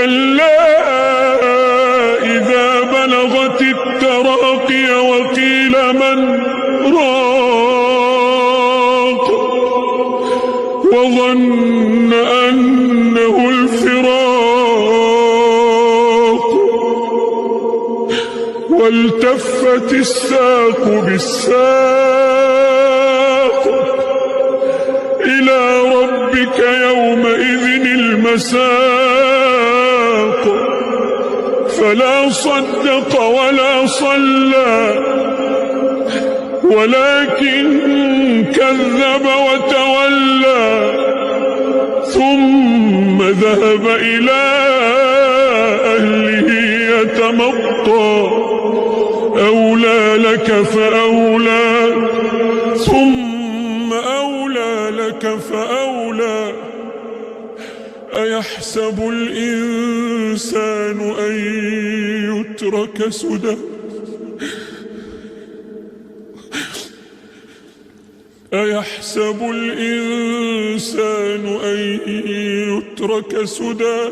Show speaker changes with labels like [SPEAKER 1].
[SPEAKER 1] كلا إذا بلغت التراقي وقيل من راق وظن أنه الفراق والتفت الساق بالساق إلى ربك يومئذ المساق فلا صدق ولا صلى ولكن كذب وتولى ثم ذهب إلى أهله يتمطى أولى لك فأولى ثم أولى لك فأولى أيحسب الإنسان أن يترك سدى أيحسب الإنسان أن يترك سدى